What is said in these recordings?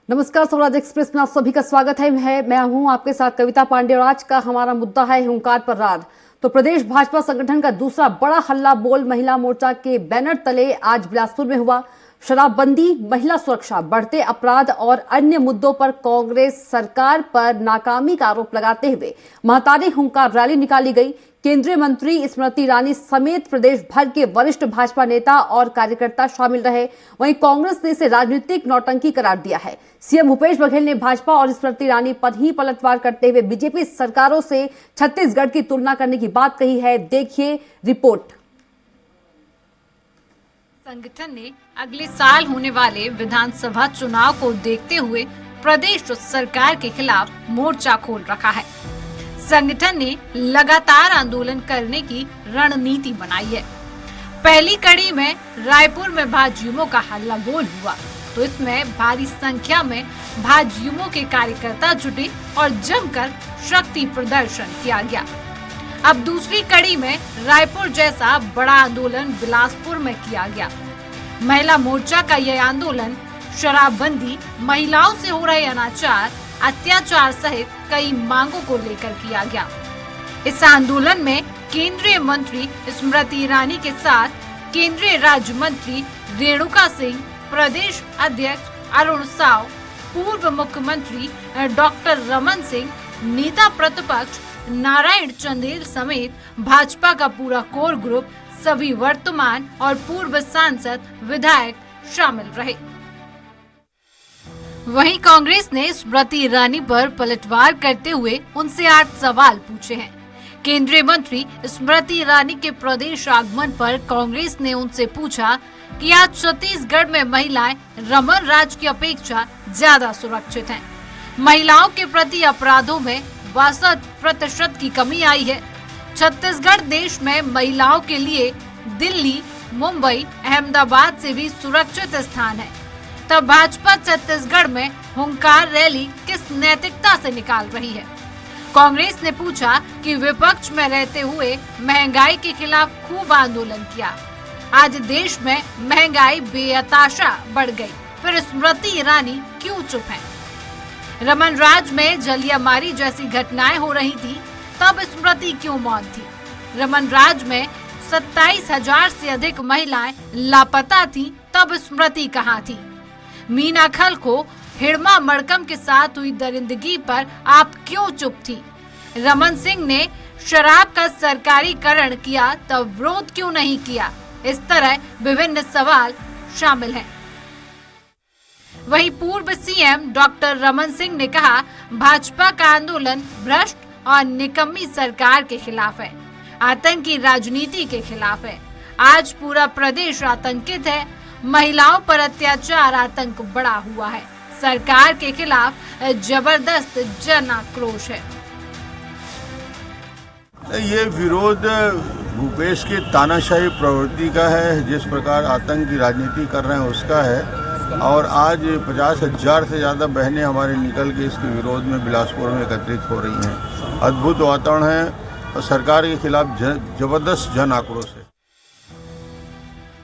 नमस्कार, स्वराज एक्सप्रेस में आप सभी का स्वागत है। मैं हूं आपके साथ कविता पांडे और आज का हमारा मुद्दा है हुंकार पर राज। तो प्रदेश भाजपा संगठन का दूसरा बड़ा हल्ला बोल महिला मोर्चा के बैनर तले आज बिलासपुर में हुआ। शराबबंदी, महिला सुरक्षा, बढ़ते अपराध और अन्य मुद्दों पर कांग्रेस सरकार पर नाकामी का आरोप लगाते हुए महतारी हुंकार रैली निकाली गई। केंद्रीय मंत्री स्मृति ईरानी समेत प्रदेश भर के वरिष्ठ भाजपा नेता और कार्यकर्ता शामिल रहे। वहीं कांग्रेस ने इसे राजनीतिक नौटंकी करार दिया है। सीएम भूपेश बघेल ने भाजपा और स्मृति ईरानी पर ही पलटवार करते हुए बीजेपी सरकारों से छत्तीसगढ़ की तुलना करने की बात कही है। देखिए रिपोर्ट। संगठन ने अगले साल होने वाले विधानसभा चुनाव को देखते हुए प्रदेश सरकार के खिलाफ मोर्चा खोल रखा है। संगठन ने लगातार आंदोलन करने की रणनीति बनाई है। पहली कड़ी में रायपुर में भाजयुमो का हल्ला बोल हुआ, तो इसमें भारी संख्या में भाजयुमो के कार्यकर्ता जुटे और जमकर शक्ति प्रदर्शन किया गया। अब दूसरी कड़ी में रायपुर जैसा बड़ा आंदोलन बिलासपुर में किया गया। महिला मोर्चा का यह आंदोलन शराबबंदी, महिलाओं से हो रहे अनाचार, अत्याचार सहित कई मांगों को लेकर किया गया। इस आंदोलन में केंद्रीय मंत्री स्मृति ईरानी के साथ केंद्रीय राज्य मंत्री रेणुका सिंह, प्रदेश अध्यक्ष अरुण साव, पूर्व मुख्यमंत्री डॉक्टर रमन सिंह, नेता प्रतिपक्ष नारायण चंदेल समेत भाजपा का पूरा कोर ग्रुप, सभी वर्तमान और पूर्व सांसद, विधायक शामिल रहे। वहीं कांग्रेस ने स्मृति ईरानी पर पलटवार करते हुए उनसे 8 सवाल पूछे हैं। केंद्रीय मंत्री स्मृति ईरानी के प्रदेश आगमन पर कांग्रेस ने उनसे पूछा कि आज छत्तीसगढ़ में महिलाएं रमन राज की अपेक्षा ज्यादा सुरक्षित हैं। महिलाओं के प्रति अपराधों में 62% की कमी आई है। छत्तीसगढ़ देश में महिलाओं के लिए दिल्ली, मुंबई, अहमदाबाद से भी सुरक्षित स्थान है। तब भाजपा छत्तीसगढ़ में हुंकार रैली किस नैतिकता से निकाल रही है? कांग्रेस ने पूछा कि विपक्ष में रहते हुए महंगाई के खिलाफ खूब आंदोलन किया, आज देश में महंगाई बेअताशा बढ़ गई, फिर स्मृति ईरानी क्यों चुप है? रमन राज में जलियामारी जैसी घटनाएं हो रही थी, तब स्मृति क्यों मौन थी? रमन राज में 27,000 से अधिक महिलाएं लापता थीं, तब स्मृति कहां थी? मीना खल को हिड़मा मड़कम के साथ हुई दरिंदगी पर आप क्यों चुप थी? रमन सिंह ने शराब का सरकारीकरण किया, तब विरोध क्यों नहीं किया? इस तरह विभिन्न सवाल शामिल हैं। वहीं पूर्व सीएम डॉक्टर रमन सिंह ने कहा, भाजपा का आंदोलन भ्रष्ट और निकम्मी सरकार के खिलाफ है, आतंकी राजनीति के खिलाफ है। आज पूरा प्रदेश आतंकित है, महिलाओं पर अत्याचार आतंक बढ़ा हुआ है। सरकार के खिलाफ जबरदस्त जन आक्रोश है। ये विरोध भूपेश की तानाशाही प्रवृत्ति का है, जिस प्रकार आतंक की राजनीति कर रहे हैं उसका है। और आज 50,000 से ज़्यादा बहनें हमारे निकल के इसके विरोध में बिलासपुर में एकत्रित हो रही हैं। अद्भुत वातावरण है और सरकार के खिलाफ जबरदस्त जन आक्रोश है।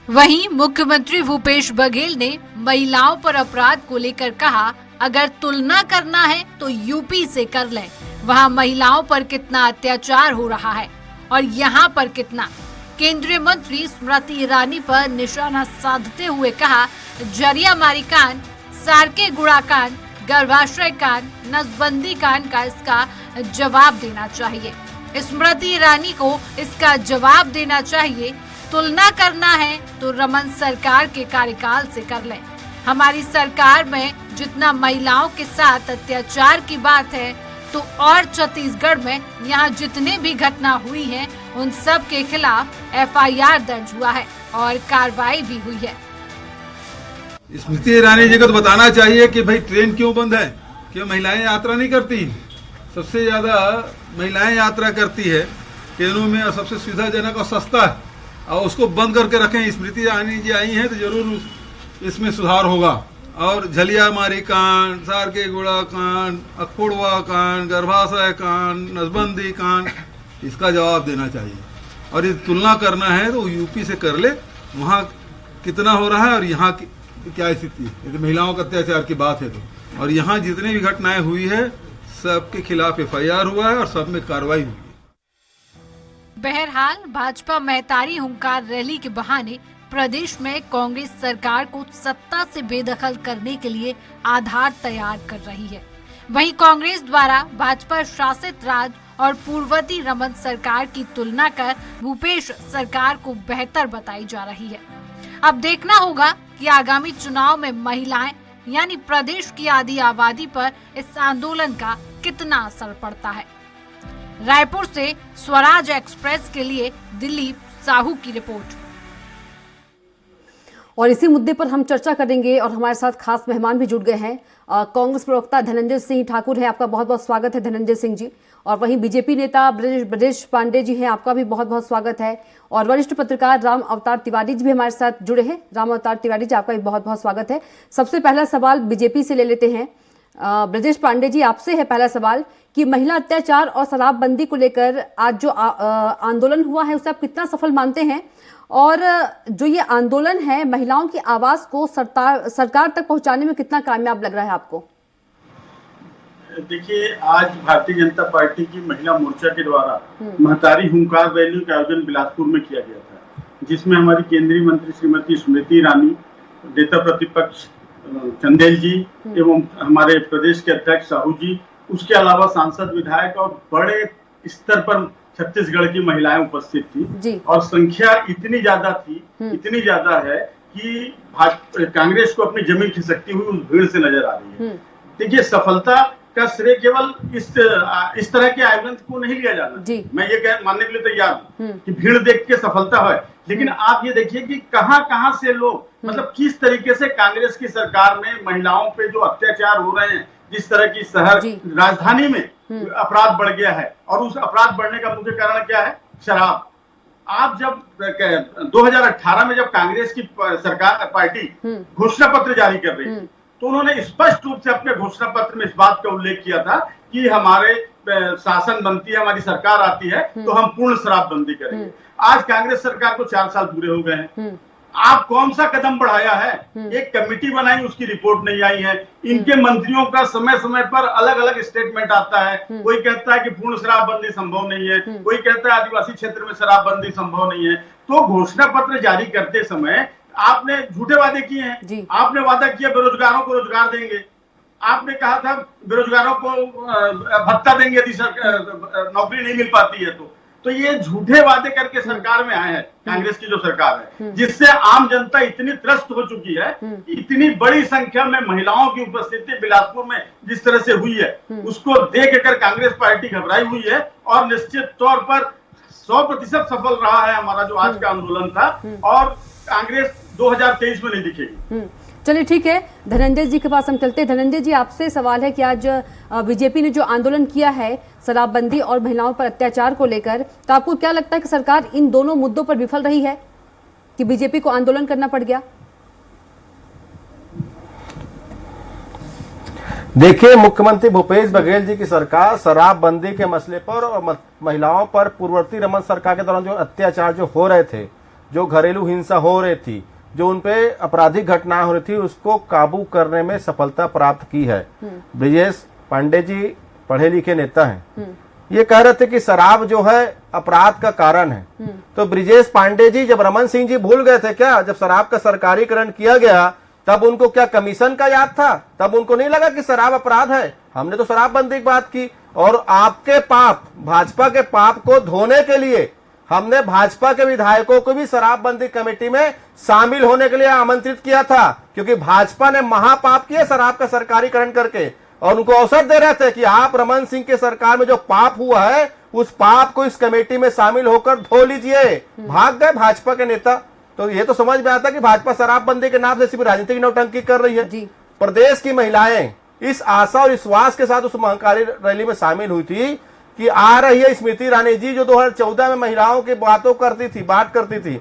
वहीं मुख्यमंत्री भूपेश बघेल ने महिलाओं पर अपराध को लेकर कहा, अगर तुलना करना है तो यूपी से कर लें, वहां महिलाओं पर कितना अत्याचार हो रहा है और यहाँ पर कितना। केंद्रीय मंत्री स्मृति ईरानी पर निशाना साधते हुए कहा, जलियामारी कांड, सारके गुड़ा कांड, गर्भाशय कांड, नसबंदी कांड का इसका जवाब देना चाहिए। स्मृति ईरानी को इसका जवाब देना चाहिए। तुलना करना है तो रमन सरकार के कार्यकाल से कर लें। हमारी सरकार में जितना महिलाओं के साथ अत्याचार की बात है, तो और छत्तीसगढ़ में यहाँ जितने भी घटना हुई है, उन सब के खिलाफ एफआईआर दर्ज हुआ है और कार्रवाई भी हुई है। स्मृति ईरानी जी को तो बताना चाहिए कि भाई ट्रेन क्यों बंद है, क्यों महिलाएं यात्रा नहीं करती? सबसे ज्यादा महिलाएं यात्रा करती है ट्रेनों में और सबसे सुविधाजनक और सस्ता है, और उसको बंद करके रखें। स्मृति ईरानी जी आई हैं तो जरूर इसमें सुधार होगा। और जलियामारी कांड, सारके गुड़ा कांड, अखोड़वा कांड, गर्भाशय कांड, नसबंदी कांड, इसका जवाब देना चाहिए। और ये तुलना करना है तो यूपी से कर ले, वहाँ कितना हो रहा है और यहाँ क्या स्थिति है। तो महिलाओं का अत्याचार की बात है तो और यहाँ जितनी भी घटनाएं हुई है सबके खिलाफ FIR हुआ है और सब में कार्रवाई हुई है। बहरहाल भाजपा महतारी हुंकार रैली के बहाने प्रदेश में कांग्रेस सरकार को सत्ता से बेदखल करने के लिए आधार तैयार कर रही है। वहीं कांग्रेस द्वारा भाजपा शासित राज्य और पूर्ववर्ती रमन सरकार की तुलना कर भूपेश सरकार को बेहतर बताई जा रही है। अब देखना होगा कि आगामी चुनाव में महिलाएं यानी प्रदेश की आधी आबादी पर इस आंदोलन का कितना असर पड़ता है। रायपुर से स्वराज एक्सप्रेस के लिए दिलीप साहू की रिपोर्ट। और इसी मुद्दे पर हम चर्चा करेंगे और हमारे साथ खास मेहमान भी जुड़ गए हैं। कांग्रेस प्रवक्ता धनंजय सिंह ठाकुर है, आपका बहुत बहुत स्वागत है धनंजय सिंह जी। और वहीं बीजेपी नेता ब्रजेश पांडे जी हैं, आपका भी बहुत बहुत स्वागत है। और वरिष्ठ पत्रकार राम अवतार तिवारी जी भी हमारे साथ जुड़े हैं। राम अवतार तिवारी जी, आपका भी बहुत बहुत स्वागत है। सबसे पहला सवाल बीजेपी से ले लेते हैं। ब्रजेश पांडे जी, आपसे है पहला सवाल कि महिला अत्याचार और शराबबंदी को लेकर आज जो आंदोलन हुआ है उसे आप कितना सफल मानते हैं, और जो ये आंदोलन है महिलाओं की आवाज को सरकार तक पहुंचाने में कितना कामयाब लग रहा है आपको? देखिए, आज भारतीय जनता पार्टी की महिला मोर्चा के द्वारा महतारी हुंकार रैली का आयोजन बिलासपुर में किया गया था, जिसमें हमारी केंद्रीय मंत्री श्रीमती स्मृति ईरानी, नेता प्रतिपक्ष चंदेल जी एवं हमारे प्रदेश के अध्यक्ष साहू जी, उसके अलावा सांसद, विधायक और बड़े स्तर पर छत्तीसगढ़ की महिलाएं उपस्थित थी। और संख्या इतनी ज्यादा थी, इतनी ज्यादा है कि कांग्रेस को अपनी जमीन खिसकती हुई उस भीड़ से नजर आ रही है। देखिए, सफलता का श्रेय केवल इस तरह के आयोजन को नहीं लिया जाना। मैं ये मानने के लिए तैयार हूँ कि भीड़ देख के सफलता है, लेकिन आप ये देखिए कि कहां से लोग, मतलब किस तरीके से कांग्रेस की सरकार में महिलाओं पे जो अत्याचार हो रहे हैं, जिस तरह की शहर राजधानी में अपराध बढ़ गया है, और उस अपराध बढ़ने का मुख्य कारण क्या है? शराब। आप जब 2018 में जब कांग्रेस की सरकार पार्टी घोषणा पत्र जारी कर रही थी, तो उन्होंने स्पष्ट रूप से अपने घोषणा पत्र में इस बात का उल्लेख किया था कि हमारे शासन बनती है, हमारी सरकार आती है तो हम पूर्ण शराबबंदी करेंगे। आज कांग्रेस सरकार को 4 साल पूरे हो गए हैं। आप कौन सा कदम बढ़ाया है? एक कमेटी बनाई, उसकी रिपोर्ट नहीं आई है। इनके मंत्रियों का समय समय पर अलग अलग स्टेटमेंट आता है। कोई कहता है कि पूर्ण शराबबंदी संभव नहीं है, कोई कहता है आदिवासी क्षेत्र में शराबबंदी संभव नहीं है। तो घोषणा पत्र जारी करते समय आपने झूठे वादे किए हैं। आपने वादा किया बेरोजगारों को रोजगार देंगे, आपने कहा था बेरोजगारों को भत्ता देंगे यदि नौकरी नहीं मिल पाती है तो ये झूठे वादे करके सरकार में आए हैं कांग्रेस की जो सरकार है, जिससे आम जनता इतनी त्रस्त हो चुकी है। इतनी बड़ी संख्या में महिलाओं की उपस्थिति बिलासपुर में जिस तरह से हुई है, उसको देख कर कांग्रेस पार्टी घबराई हुई है, और निश्चित तौर पर 100% सफल रहा है हमारा जो आज का आंदोलन था, और कांग्रेस 2023 में नहीं दिखेगी। चलिए ठीक है, धनंजय जी के पास हम चलते हैं। धनंजय जी, आपसे सवाल है कि आज बीजेपी ने जो आंदोलन किया है शराबबंदी और महिलाओं पर अत्याचार को लेकर, तो आपको क्या लगता है कि सरकार इन दोनों मुद्दों पर विफल रही है कि बीजेपी को आंदोलन करना पड़ गया? देखिए, मुख्यमंत्री भूपेश बघेल जी की सरकार शराबबंदी के मसले पर और महिलाओं पर पूर्ववर्ती रमन सरकार के दौरान जो अत्याचार जो हो रहे थे, जो घरेलू हिंसा हो रही थी, जो उनपे आपराधिक घटनाएं हो रही थी, उसको काबू करने में सफलता प्राप्त की है। ब्रजेश पांडे जी पढ़े लिखे नेता हैं, ये कह रहे थे कि शराब जो है अपराध का कारण है। तो ब्रजेश पांडे जी, जब रमन सिंह जी भूल गए थे क्या? जब शराब का सरकारीकरण किया गया तब उनको क्या कमीशन का याद था? तब उनको नहीं लगा कि शराब अपराध है? हमने तो शराबबंदी की बात की, और आपके पाप, भाजपा के पाप को धोने के लिए हमने भाजपा के विधायकों को भी शराबबंदी कमेटी में शामिल होने के लिए आमंत्रित किया था, क्योंकि भाजपा ने महापाप किया शराब का सरकारीकरण करके, और उनको अवसर दे रहे थे कि आप रमन सिंह के सरकार में जो पाप हुआ है उस पाप को इस कमेटी में शामिल होकर धो लीजिए। भाग गए भाजपा के नेता। तो ये तो समझ में आता कि भाजपा शराबबंदी के नाम से सिर्फ राजनीतिक नौटंकी कर रही है। प्रदेश की महिलाएं इस आशा और विश्वास के साथ उस महंकारी रैली में शामिल हुई थी कि आ रही है स्मृति ईरानी जी, जो 2014 में महिलाओं की बात करती थी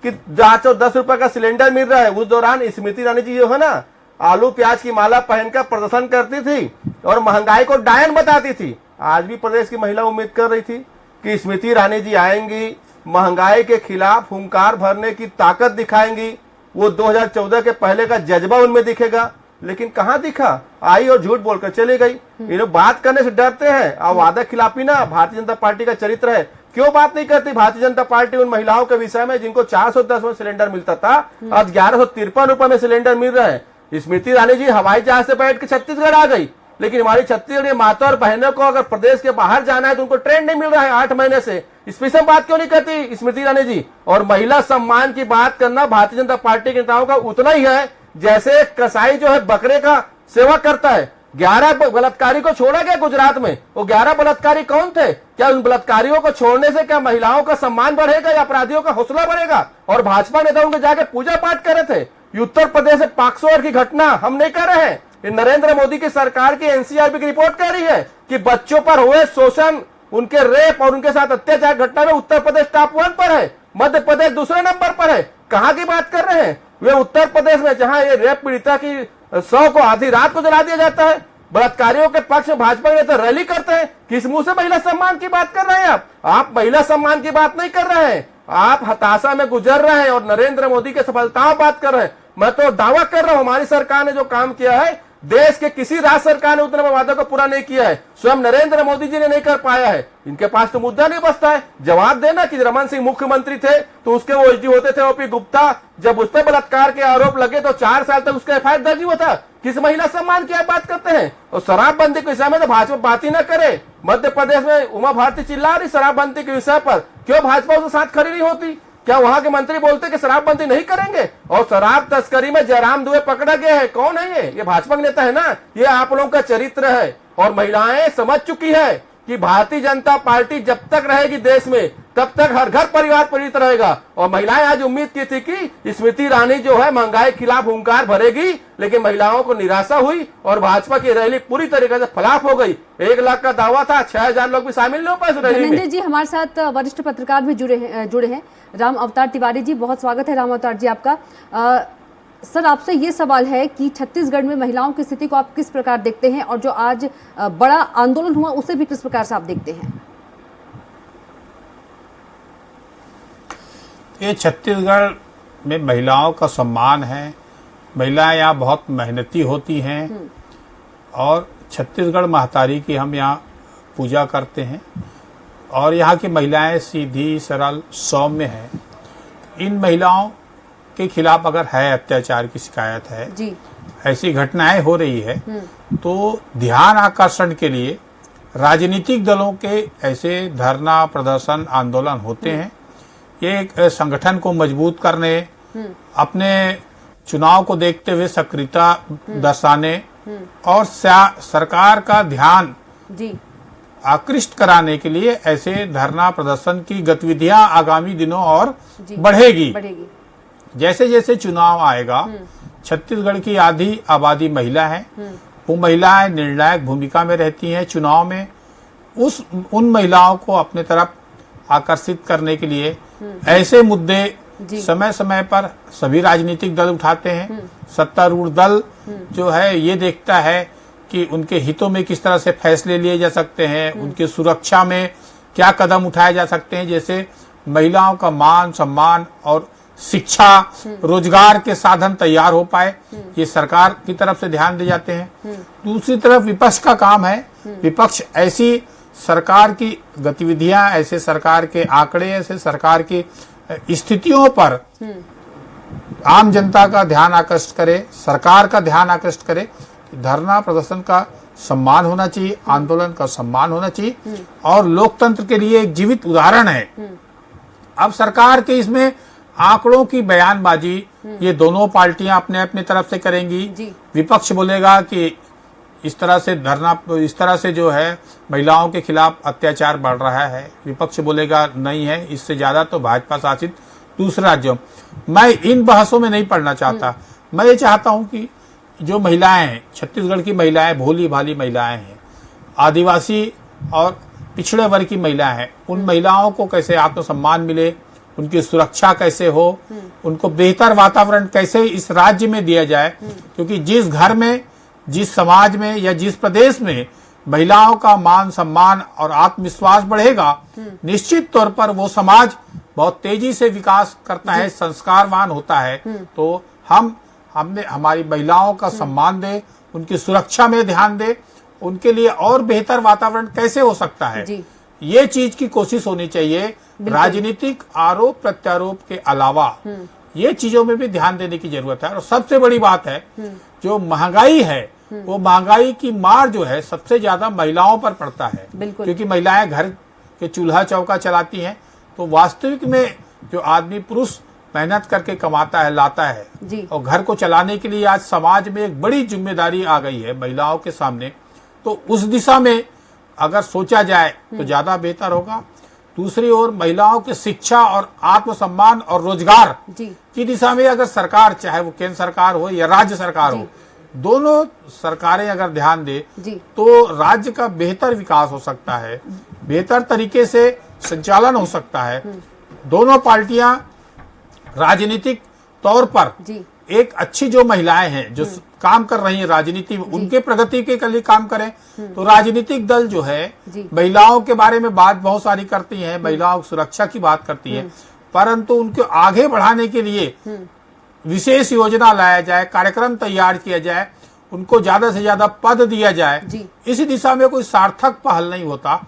कि जहाँ 10 रुपए का सिलेंडर मिल रहा है, उस दौरान स्मृति ईरानी जी जो है ना, आलू प्याज की माला पहनकर प्रदर्शन करती थी और महंगाई को डायन बताती थी। आज भी प्रदेश की महिला उम्मीद कर रही थी कि स्मृति ईरानी जी आएंगी, महंगाई के खिलाफ हुंकार भरने की ताकत दिखाएंगी, वो 2014 के पहले का जज्बा उनमें दिखेगा। लेकिन कहाँ दिखा, आई और झूठ बोलकर चली गई। ये लोग बात करने से डरते हैं और वादा खिलाफी ना भारतीय जनता पार्टी का चरित्र है। क्यों बात नहीं करती भारतीय जनता पार्टी उन महिलाओं के विषय में जिनको 410 में सिलेंडर मिलता था, आज 1153 रुपए में सिलेंडर मिल रहा है। स्मृति ईरानी जी हवाई जहाज से बैठ के छत्तीसगढ़ आ गई, लेकिन हमारी छत्तीसगढ़ की माता और बहनों को अगर प्रदेश के बाहर जाना है तो उनको ट्रेन नहीं मिल रहा है 8 महीने से। इस विषय में बात क्यों नहीं करती स्मृति ईरानी जी? और महिला सम्मान की बात करना भारतीय जनता पार्टी के नेताओं का उतना ही है जैसे कसाई जो है बकरे का सेवा करता है। 11 बलात्कारी को छोड़ा गया गुजरात में, वो 11 बलात्कारी कौन थे? क्या उन बलात्कारियों को छोड़ने से क्या महिलाओं का सम्मान बढ़ेगा या अपराधियों का हौसला बढ़ेगा? और भाजपा नेता उनके जाके पूजा पाठ कर रहे थे। उत्तर प्रदेश में पाक्सो की घटना हम नहीं कर रहे हैं, ये नरेंद्र मोदी की सरकार की एनसीआरबी की रिपोर्ट कह रही है कि बच्चों पर हुए शोषण, उनके रेप और उनके साथ अत्याचार घटना में उत्तर प्रदेश टॉप 1 पर है, मध्य प्रदेश दूसरे नंबर पर है। कहाँ की बात कर रहे हैं? वे उत्तर प्रदेश में जहां ये रेप पीड़िता की 100 को आधी रात को जला दिया जाता है, बलात्कारियों के पक्ष में भाजपा के नेता रैली करते हैं। किस मुंह से महिला सम्मान की बात कर रहे हैं आप महिला सम्मान की बात नहीं कर रहे हैं, आप हताशा में गुजर रहे हैं और नरेंद्र मोदी के सफलताओं बात कर रहे हैं। मैं तो दावा कर रहा हूं हमारी सरकार ने जो काम किया है देश के किसी राज्य सरकार ने उतने वादों को पूरा नहीं किया है, स्वयं नरेंद्र मोदी जी ने नहीं कर पाया है। इनके पास तो मुद्दा नहीं बचता है। जवाब देना कि रमन सिंह मुख्यमंत्री थे तो उसके वो एसडी होते थे ओपी गुप्ता, जब उस पर बलात्कार के आरोप लगे तो 4 साल तक उसका एफआईआर दर्ज हुआ था। किस महिला सम्मान की आप बात करते हैं? और शराबबंदी के विषय में तो भाजपा बात ही न करे। मध्य प्रदेश में उमा भारती चिल्ला रही शराबबंदी के विषय पर, क्यों भाजपा उसके साथ खड़ी नहीं होती? क्या वहां के मंत्री बोलते कि शराबबंदी नहीं करेंगे? और शराब तस्करी में जयराम दुबे पकड़ा गया है, कौन है ये भाजपा के नेता है ना। ये आप लोगों का चरित्र है और महिलाएं समझ चुकी है कि भारतीय जनता पार्टी जब तक रहेगी देश में तब तक हर घर परिवार पीड़ित रहेगा। और महिलाएं आज उम्मीद की थी कि स्मृति ईरानी जो है महंगाई के खिलाफ हुंकार भरेगी, लेकिन महिलाओं को निराशा हुई और भाजपा की रैली पूरी तरीके से फ्लॉप हो गई। 1 लाख का दावा था, 6000 लोग भी शामिल नहीं हो पाए रैली में। धर्मेंद्र जी हमारे साथ वरिष्ठ पत्रकार भी जुड़े हैं राम अवतार तिवारी जी, बहुत स्वागत है राम अवतार जी आपका। सर आपसे ये सवाल है कि छत्तीसगढ़ में महिलाओं की स्थिति को आप किस प्रकार देखते हैं और जो आज बड़ा आंदोलन हुआ उसे भी किस प्रकार से आप देखते हैं? ये छत्तीसगढ़ में महिलाओं का सम्मान है, महिलाएं यहाँ बहुत मेहनती होती हैं और छत्तीसगढ़ महतारी की हम यहाँ पूजा करते हैं और यहाँ की महिलाएं सीधी सरल सौम्य हैं। इन महिलाओं के खिलाफ अगर है अत्याचार की शिकायत है जी, ऐसी घटनाएं हो रही है तो ध्यान आकर्षण के लिए राजनीतिक दलों के ऐसे धरना प्रदर्शन आंदोलन होते हैं। ये एक संगठन को मजबूत करने, अपने चुनाव को देखते हुए सक्रियता दर्शाने और सरकार का ध्यान जी आकृष्ट कराने के लिए ऐसे धरना प्रदर्शन की गतिविधियां आगामी दिनों और बढ़ेगी। जैसे जैसे चुनाव आएगा छत्तीसगढ़ की आधी आबादी महिला है, वो महिलाएं निर्णायक भूमिका में रहती हैं चुनाव में। उन महिलाओं को अपने तरफ आकर्षित करने के लिए ऐसे मुद्दे समय समय पर सभी राजनीतिक दल उठाते हैं। सत्तारूढ़ दल जो है ये देखता है कि उनके हितों में किस तरह से फैसले लिए जा सकते हैं, उनकी सुरक्षा में क्या कदम उठाए जा सकते हैं, जैसे महिलाओं का मान सम्मान और शिक्षा रोजगार के साधन तैयार हो पाए, ये सरकार की तरफ से ध्यान दिए जाते हैं। दूसरी तरफ विपक्ष का काम है, विपक्ष ऐसी सरकार की गतिविधियां, ऐसे सरकार के आंकड़े, ऐसे सरकार की स्थितियों पर आम जनता का ध्यान आकर्षित करे, सरकार का ध्यान आकर्षित करे। धरना प्रदर्शन का सम्मान होना चाहिए, आंदोलन का सम्मान होना चाहिए और लोकतंत्र के लिए एक जीवित उदाहरण है। अब सरकार के इसमें आंकड़ों की बयानबाजी ये दोनों पार्टियां अपने अपने तरफ से करेंगी। विपक्ष बोलेगा कि इस तरह से जो है महिलाओं के खिलाफ अत्याचार बढ़ रहा है, विपक्ष बोलेगा नहीं है, इससे ज्यादा तो भाजपा शासित दूसरे राज्यों। मैं इन बहसों में नहीं पड़ना चाहता। मैं ये चाहता हूं कि जो महिलाएं हैं, छत्तीसगढ़ की महिलाएं भोली भाली महिलाएं हैं, आदिवासी और पिछड़े वर्ग की महिलाएं हैं, उन महिलाओं को कैसे आत्मसम्मान मिले, उनकी सुरक्षा कैसे हो, उनको बेहतर वातावरण कैसे इस राज्य में दिया जाए। क्योंकि जिस घर में, जिस समाज में या जिस प्रदेश में महिलाओं का मान सम्मान और आत्मविश्वास बढ़ेगा, निश्चित तौर पर वो समाज बहुत तेजी से विकास करता है, संस्कारवान होता है। तो हम हमने हमारी महिलाओं का सम्मान दे, उनकी सुरक्षा में ध्यान दे, उनके लिए और बेहतर वातावरण कैसे हो सकता है, जी। ये चीज की कोशिश होनी चाहिए। राजनीतिक आरोप प्रत्यारोप के अलावा ये चीजों में भी ध्यान देने की जरूरत है। और सबसे बड़ी बात है, जो महंगाई है वो महंगाई की मार जो है सबसे ज्यादा महिलाओं पर पड़ता है, क्योंकि महिलाएं घर के चूल्हा चौका चलाती हैं। तो वास्तविक में जो आदमी पुरुष मेहनत करके कमाता है, लाता है जी। और घर को चलाने के लिए आज समाज में एक बड़ी जिम्मेदारी आ गई है महिलाओं के सामने। तो उस दिशा में अगर सोचा जाए तो ज्यादा बेहतर होगा। दूसरी ओर महिलाओं की शिक्षा और आत्मसम्मान और रोजगार की दिशा में अगर सरकार, चाहे वो केंद्र सरकार हो या राज्य सरकार हो, दोनों सरकारें अगर ध्यान दे तो राज्य का बेहतर विकास हो सकता है, बेहतर तरीके से संचालन हो सकता है। दोनों पार्टियां राजनीतिक तौर पर एक अच्छी जो महिलाएं हैं जो काम कर रही हैं राजनीति में, उनके प्रगति के लिए काम करें। तो राजनीतिक दल जो है महिलाओं के बारे में बात बहुत सारी करती हैं, महिलाओं की सुरक्षा की बात करती हैं, परंतु उनको आगे बढ़ाने के लिए विशेष योजना लाया जाए, कार्यक्रम तैयार किया जाए, उनको ज्यादा से ज्यादा पद दिया जाए। इस दिशा में कोई सार्थक पहल नहीं होता।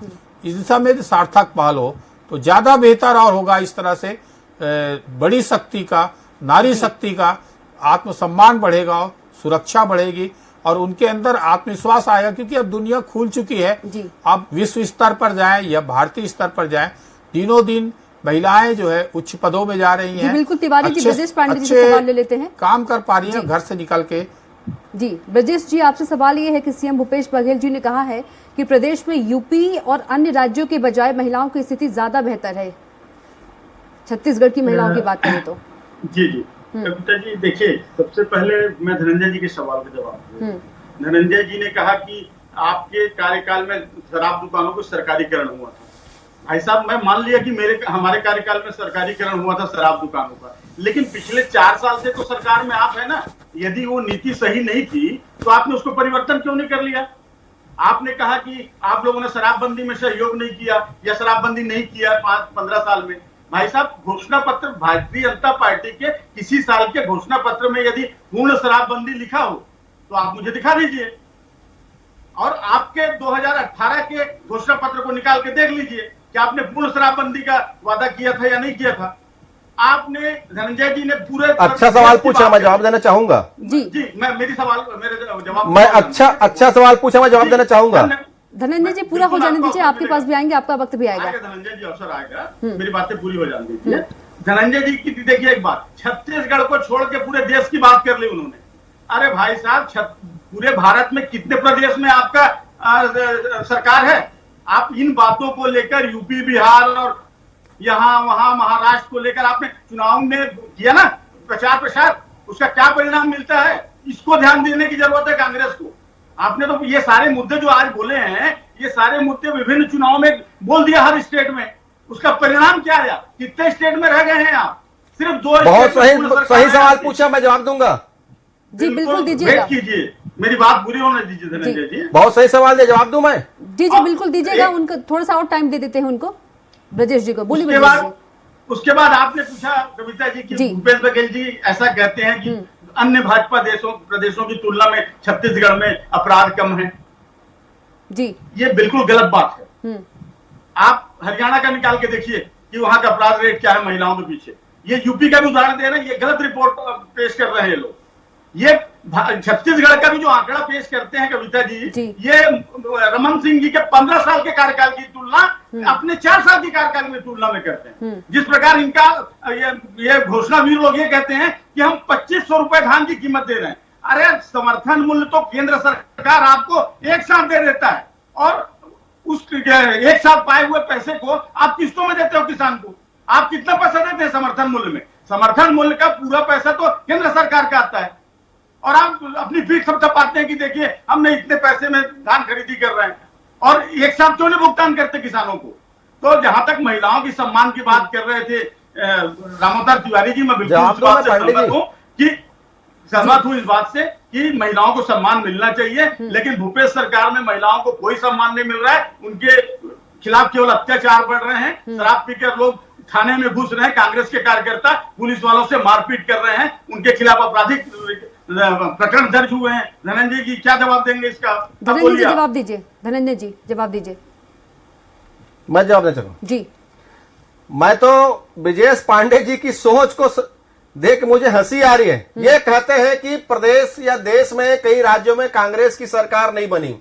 इस दिशा में सार्थक पहल हो तो ज्यादा बेहतर और होगा। इस तरह से बड़ी शक्ति का, नारी शक्ति का आत्मसम्मान बढ़ेगा, सुरक्षा बढ़ेगी और उनके अंदर आत्मविश्वास आएगा, क्योंकि अब दुनिया खुल चुकी है। अब विश्व स्तर पर जाए या भारतीय स्तर पर जाए, दिनों दिन महिलाएं जो है उच्च पदों में जा रही हैं। बिल्कुल। तिवारी जी, ब्रजेश पांडे जी से सवाल ले लेते हैं। काम कर पा रही हैं घर से निकल के। जी ब्रजेश जी, आपसे सवाल ये है कि सीएम भूपेश बघेल जी ने कहा है कि प्रदेश में यूपी और अन्य राज्यों के बजाय महिलाओं की स्थिति ज्यादा बेहतर है। छत्तीसगढ़ की महिलाओं की बात करें तो। जी कविता जी, देखिए, सबसे पहले मैं धनंजय जी के सवाल का जवाब दूं। धनंजय जी ने कहा कि आपके कार्यकाल में शराब दुकानों को सरकारीकरण हुआ था। भाई साहब, मैं मान लिया कि हमारे कार्यकाल में सरकारीकरण हुआ था शराब दुकानों का, लेकिन पिछले 4 साल से तो सरकार में आप है ना। यदि वो नीति सही नहीं थी तो आपने उसको परिवर्तन क्यों नहीं कर लिया? आपने कहा कि आप लोगों ने शराबबंदी में सहयोग नहीं किया या शराबबंदी नहीं किया 5-15 साल में। भाई साहब, घोषणा पत्र भारतीय जनता पार्टी के किसी साल के घोषणा पत्र में यदि पूर्ण शराबबंदी लिखा हो तो आप मुझे दिखा दीजिए, और आपके 2018 के घोषणा पत्र को निकाल के देख लीजिए कि आपने पूर्ण शराबबंदी का वादा किया था या नहीं किया था। आपने, धनंजय जी ने पूरे अच्छा सवाल पूछा, मैं जवाब देना चाहूंगा। जी मेरे जवाब मैं अच्छा सवाल पूछा, मैं जवाब देना चाहूंगा। धनंजय जी, पूरा हो जाने दीजिए, आपके पास भी आएंगे, आपका वक्त भी आएगा। धनंजय जी, अवसर आएगा, मेरी बातें पूरी हो जाने दीजिए। धनंजय जी की देखिए एक बात, छत्तीसगढ़ को छोड़ के पूरे देश की बात कर ली उन्होंने। अरे भाई साहब, पूरे भारत में कितने प्रदेश में आपका सरकार है? आप इन बातों को लेकर यूपी, बिहार और यहाँ वहां महाराष्ट्र को लेकर आपने चुनाव में किया ना प्रचार प्रसार, उसका क्या परिणाम मिलता है? इसको ध्यान देने की जरूरत है कांग्रेस को। आपने तो ये सारे मुद्दे जो आज बोले हैं, ये सारे मुद्दे विभिन्न चुनाव में बोल दिया हर स्टेट में, उसका परिणाम क्या आया? कितने स्टेट में रह गए हैं आप? सिर्फ 2 बहुत सही सवाल पूछा, मैं जवाब दूंगा। जी बिल्कुल दीजिएगा, कीजिए, मेरी बात पूरी होने दीजिए धनंजय जी। बहुत सही सवाल दे, जवाब दूं मैं? जी बिल्कुल दीजिएगा, उनको थोड़ा सा और टाइम दे देते हैं उनको, ब्रजेश जी को। बोलिए। उसके बाद आपने पूछा कविता जी कि भूपेश बघेल जी ऐसा कहते हैं कि अन्य भाजपा प्रदेशों की तुलना में छत्तीसगढ़ में अपराध कम है। जी, ये बिल्कुल गलत बात है। आप हरियाणा का निकाल के देखिए कि वहां का अपराध रेट क्या है महिलाओं के पीछे। ये यूपी का भी उदाहरण दे रहे हैं, ये गलत रिपोर्ट पेश कर रहे हैं लोग। ये छत्तीसगढ़ का भी जो आंकड़ा पेश करते हैं कविता जी, ये रमन सिंह जी के 15 साल के कार्यकाल की तुलना अपने 4 साल की कार्यकाल में तुलना में करते हैं। जिस प्रकार इनका ये घोषणावीर लोग ये कहते हैं कि हम 2500 रुपए धान की कीमत दे रहे हैं। अरे समर्थन मूल्य तो केंद्र सरकार आपको एक साथ दे देता है, और उस एक साथ पाए हुए पैसे को आप किस्तों में देते हो किसान को। आप कितना पैसा देते हैं समर्थन मूल्य में? समर्थन मूल्य का पूरा पैसा तो केंद्र सरकार का आता है, और आप अपनी फीस सब छपाते हैं कि देखिए हमने इतने पैसे में धान खरीदी कर रहे हैं, और एक साथ क्यों नहीं भुगतान करते किसानों को? तो जहां तक महिलाओं की सम्मान की बात कर रहे थे रामोदार तिवारी जी, मैं बिल्कुल सहमत हूं इस बात से कि महिलाओं को सम्मान मिलना चाहिए, लेकिन भूपेश सरकार में महिलाओं को कोई सम्मान नहीं मिल रहा है। उनके खिलाफ केवल अत्याचार बढ़ रहे हैं। शराब पीकर लोग थाने में घुस रहे हैं, कांग्रेस के कार्यकर्ता पुलिस वालों से मारपीट कर रहे हैं, उनके खिलाफ आपराधिक प्रकरण दर्ज हुए हैं। धनंजय जी क्या जवाब देंगे इसका? आप धनंजय बोलिए जी आप। जवाब दीजिए, धनंजय जी जवाब दीजिए। मैं जवाब देना चाहूँ। जी मैं तो ब्रजेश पांडे जी की सोच को देख मुझे हंसी आ रही है। ये कहते हैं कि प्रदेश या देश में कई राज्यों में कांग्रेस की सरकार नहीं बनी,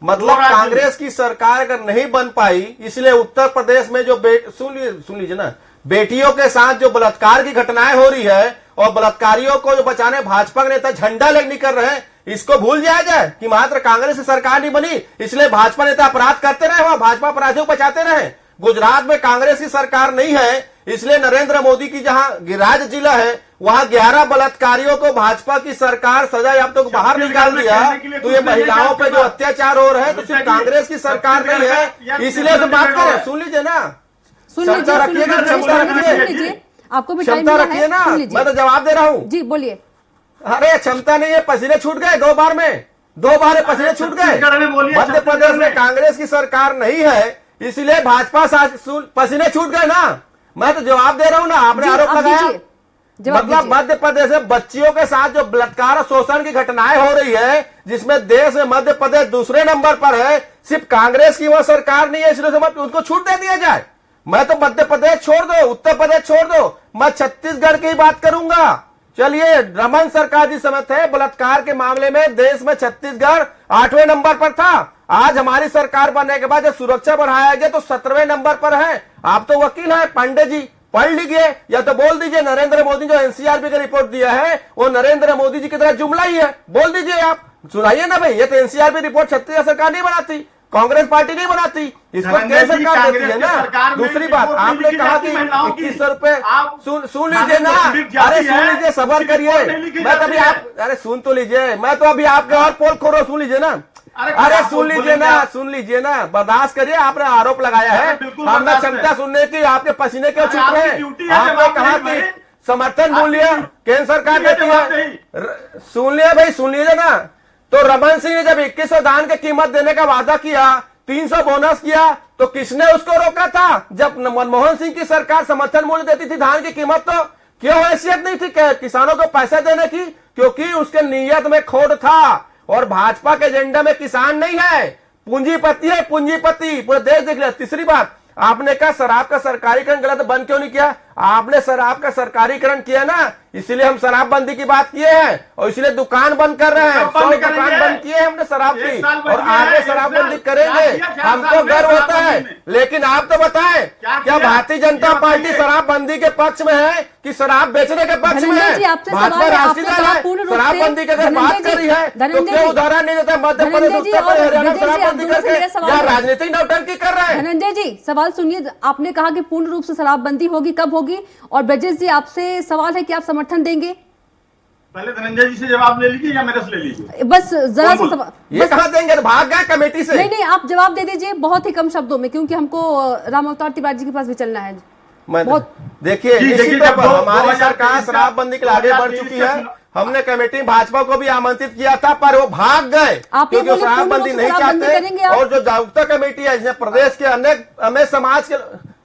मतलब कांग्रेस की सरकार अगर नहीं बन पाई इसलिए उत्तर प्रदेश में जो सुन लीजिए ना, बेटियों के साथ जो बलात्कार की घटनाएं हो रही है और बलात्कारियों को जो बचाने भाजपा के नेता झंडा लेकर निकल रहे हैं, इसको भूल जाया जाए कि मात्र कांग्रेस की सरकार नहीं बनी इसलिए भाजपा नेता अपराध करते रहे, वहां भाजपा अपराधियों को बचाते रहे। गुजरात में कांग्रेस की सरकार नहीं है इसलिए नरेंद्र मोदी की जहां गिराज जिला है वहां 11 बलात्कारियों को भाजपा की सरकार सजा याफ्तों को बाहर निकाल दिया। तो ये महिलाओं पे जो अत्याचार हो रहे हैं तो सिर्फ कांग्रेस की सरकार नहीं है, इसलिए तो बात करें। सुन लीजिए ना, क्षमता रखिए ना, क्षमता रखिए, आपको भी क्षमता रखिए ना, मैं तो जवाब दे रहा हूँ। जी बोलिए। अरे क्षमता नहीं है, पसीने छूट गए 2 बार में, 2 बार पसीने छूट गए। मध्य प्रदेश में कांग्रेस की सरकार नहीं है इसलिए भाजपा पसीने छूट गए ना। मैं तो जवाब दे रहा हूँ ना, आपने आरोप लगाया। मतलब मध्य प्रदेश में बच्चियों के साथ जो बलात्कार और शोषण की घटनाएं हो रही है जिसमें देश में मध्य प्रदेश दूसरे नंबर पर है, सिर्फ कांग्रेस की वह सरकार नहीं है इसलिए उनको छूट दे दिया जाए। मैं तो मध्य प्रदेश छोड़ दो, उत्तर प्रदेश छोड़ दो, मैं छत्तीसगढ़ की बात करूंगा। चलिए, रमन सरकार जिस समय थे बलात्कार के मामले में देश में छत्तीसगढ़ 8वें नंबर पर था। आज हमारी सरकार बनने के बाद जब सुरक्षा बढ़ाया गया तो 17वें नंबर पर है। आप तो वकील हैं पांडे जी, पढ़ लीजिए या तो बोल दीजिए नरेंद्र मोदी जो एनसीआरबी का रिपोर्ट दिया है वो नरेंद्र मोदी जी की तरह जुमला ही है, बोल दीजिए आप, सुनाइए ना भाई। ये तो एनसीआरबी रिपोर्ट छत्तीसगढ़ सरकार नहीं बनाती, कांग्रेस पार्टी नहीं बनाती, इसको केंद्र सरकार देती है ना। दूसरी बात, आपने कहा कि 2100 रुपए, सुन लीजिए ना, अरे सुन लीजिए, सबर करिए। मैं तभी आप, अरे सुन तो लीजिए, मैं तो अभी आपके और पोल खोरो, सुन लीजिए ना। अरे सुन लीजिए ना, बर्दाश्त करिए। आपने आरोप लगाया है, हमने क्षमता सुनने की, आपके पसीने क्यों छूट रहे हैं? आपने कहा कि समर्थन मूल्य केंद्र सरकार देती है। सुन लिया भाई, सुन लीजिए ना। तो रमन सिंह ने जब 2100 धान की कीमत देने का वादा किया, 300 बोनस किया, तो किसने उसको रोका था? जब मनमोहन सिंह की सरकार समर्थन मूल्य देती थी धान की कीमत, तो क्यों हैसियत नहीं थी किसानों को पैसा देने की? क्योंकि उसके नीयत में खोट था। और भाजपा के एजेंडा में किसान नहीं है, पूंजीपति है, पूंजीपति, पूरे देश देख लिया। तीसरी बात, आपने कहा शराब का सरकारीकरण गलत, बंद क्यों नहीं किया? आपने शराब का सरकारीकरण किया ना, इसीलिए हम शराबबंदी की बात किए हैं और इसलिए दुकान बंद कर रहे हैं। 100 दुकान बंद किए हैं हमने शराब की और आगे शराबबंदी करेंगे। हमको गर्व होता है। लेकिन आप तो बताएं, क्या भारतीय जनता पार्टी शराबबंदी के पक्ष में है कि शराब बेचने के पक्ष में है? भाजपा राष्ट्रीय दल है, शराबबंदी की अगर बात कर रही है तो क्यों उदाहरण नहीं देता? मध्य प्रदेश, उत्तर प्रदेश, हरियाणा शराबबंदी करके या राजनीतिक नौटंकी कर रहे हैं? धनंजय जी सवाल सुनिए, आपने कहा कि पूर्ण रूप से शराबबंदी होगी, कब होगी? और ब्रजेश जी आपसे सवाल है कि आप समर्थन देंगे? पहले धनंजय जी से जवाब ले लीजिए या मेरे से ले लीजिए? बस जरा सा सवाल, ये कहा देंगे, भाग गए कमेटी से। नहीं, आप जवाब दे दीजिए बहुत ही कम शब्दों में, क्योंकि हमको राम अवतार तिवारी जी के पास भी चलना है। बहुत देखिए, निश्चित तौर पर हमारी सरकार शराबबंदी के लिए आगे बढ़ चुकी है। हमने कमेटी भाजपा को भी आमंत्रित किया था पर वो भाग गए क्योंकि शराबबंदी नहीं चाहते। और जो जागरूकता कमेटी है जिसमें प्रदेश के अनेक हमें समाज के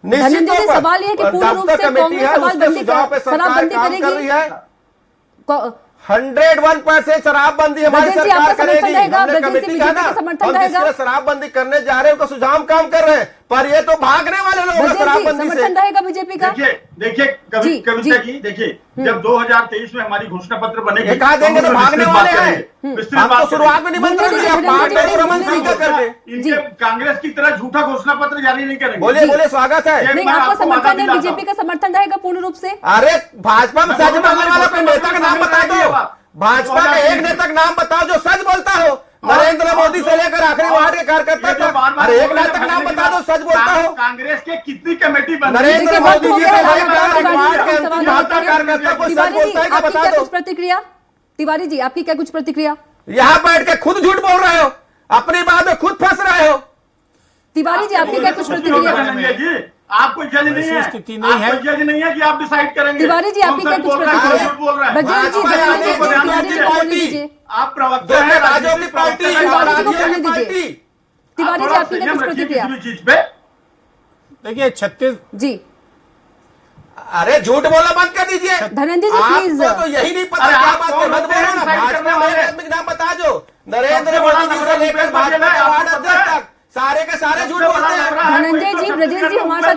निश्चित तौर पर सवाल ये कि पूर्ण रूप से कांग्रेस शराबबंदी करेगी। 101% शराबबंदी हमारी सरकार करेगी। हमने कमेटी का ना, और जिसके शराबबंदी करने जा रहे हैं उनका सुझाव काम कर रहे हैं, पर ये तो भागने वाले लोग हैं शराबबंदी से। रहेगा बीजेपी का। देखिए कविता जी, देखिए जब 2023 में हमारी घोषणा पत्र बनेगी, कहा देंगे तो भागने वाले हैं। हमको शुरुआत में नहीं बंद कर दिया, रमन सिंह का करके इनके कांग्रेस की तरह झूठा घोषणा पत्र जारी नहीं करेंगे। बोलिए, स्वागत है। नहीं, आपका समर्थन है, बीजेपी का समर्थन रहेगा पूर्ण रूप से? अरे भाजपा में सच बोलने वाला कोई नेता का नाम बता दो। भाजपा का एक नेता का नाम बताओ जो सच बोलता हो। नरेंद्र मोदी से लेकर आखिरी वार्ड के कार्यकर्ता तक, अरे एक नेता का नाम बता दो सच बोलता हो। कांग्रेस के कितनी कमेटी बनी? नरेंद्र मोदी जी से लेकर वार्ड के कार्यकर्ता को सच बोलता है क्या बता दो। प्रतिक्रिया तिवारी जी, आपकी क्या कुछ प्रतिक्रिया? यहाँ बैठ के खुद झूठ बोल रहे हो, अपनी बात में खुद फंस रहे हो। तिवारी जी, आपकी क्या कुछ प्रतिक्रिया? आप कोई जज नहीं है, स्थिति नहीं है, कोई जज नहीं है कि आप डिसाइड करेंगे। तिवारी जी, आपकी क्या कुछ प्रतिक्रिया? बोल रहा है ब्रजेश जी, आप प्रवक्ता हैं राज्यों की पार्टी, तिवारी जी आपकी क्या कुछ प्रतिक्रिया? देखिए, अरे झूठ बोलना बंद कर दीजिए। धनंजय जी प्लीज, आपको तो यही नहीं पता क्या बात है, मत बोलो ना। भाजपा में आदमी का नाम बता जो नरेंद्र मोदी जी से लेकर भाजपा के वार्ड अध्यक्ष तक सारे के सारे झूठ बोलते हैं। धनंजय जी, ब्रजेश जी हमारे साथ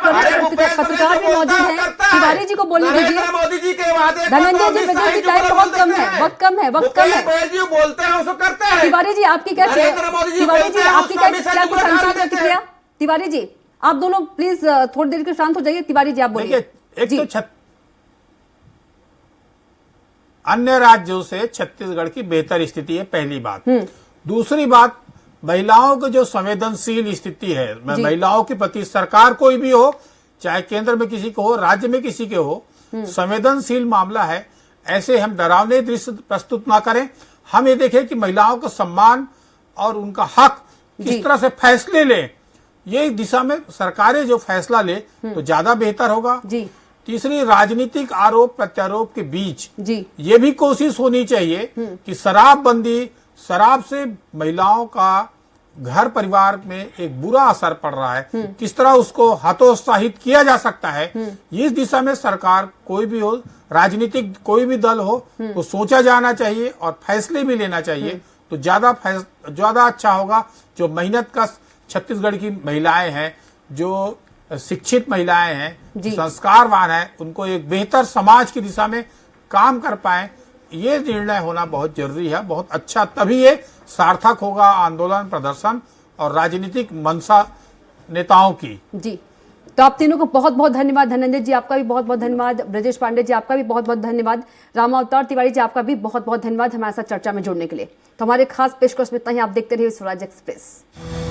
पत्रकार भी मौजूद हैं, तिवारी जी को बोलने दीजिए। मोदी जी के वादे, धनंजय जी, ब्रजेश जी, टाइम बहुत कम है, वक्त कम है, वक्त कम है। जो बोलते हैं उसको करते हैं। तिवारी जी आपकी क्या, तिवारी जी आपकी क्या कुछ अंतिम प्रतिक्रिया? तिवारी जी आप दोनों प्लीज थोड़ी देर के शांत हो जाइए। तिवारी जी आप बोलिए। एक तो अन्य राज्यों से छत्तीसगढ़ की बेहतर स्थिति है, पहली बात। दूसरी बात, महिलाओं की जो संवेदनशील स्थिति है, महिलाओं के प्रति सरकार कोई भी हो, चाहे केंद्र में किसी को हो, राज्य में किसी के हो, संवेदनशील मामला है। ऐसे हम डरावने दृश्य प्रस्तुत ना करें। हम ये देखें कि महिलाओं का सम्मान और उनका हक किस तरह से फैसले ले, ये दिशा में सरकारें जो फैसला ले तो ज्यादा बेहतर होगा। जी। तीसरी, राजनीतिक आरोप प्रत्यारोप के बीच जी ये भी कोशिश होनी चाहिए कि शराबबंदी, शराब से महिलाओं का घर परिवार में एक बुरा असर पड़ रहा है, किस तरह उसको हतोत्साहित किया जा सकता है, इस दिशा में सरकार कोई भी हो, राजनीतिक कोई भी दल हो, तो सोचा जाना चाहिए और फैसले भी लेना चाहिए, तो ज्यादा अच्छा होगा। जो मेहनत का छत्तीसगढ़ की महिलाएं हैं, जो शिक्षित महिलाएं हैं, संस्कारवान हैं, उनको एक बेहतर समाज की दिशा में काम कर पाए, ये निर्णय होना बहुत जरूरी है, बहुत अच्छा। तभी ये सार्थक होगा आंदोलन, प्रदर्शन और राजनीतिक मंशा नेताओं की। जी, तो आप तीनों को बहुत बहुत धन्यवाद। धनंजय जी आपका भी बहुत बहुत धन्यवाद, ब्रजेश पांडे जी आपका भी बहुत बहुत धन्यवाद, रामावतार तिवारी जी आपका भी बहुत बहुत धन्यवाद हमारे साथ चर्चा में जुड़ने के लिए। तो हमारे खास पेशकश में इतना ही। आप देखते रहिए स्वराज एक्सप्रेस।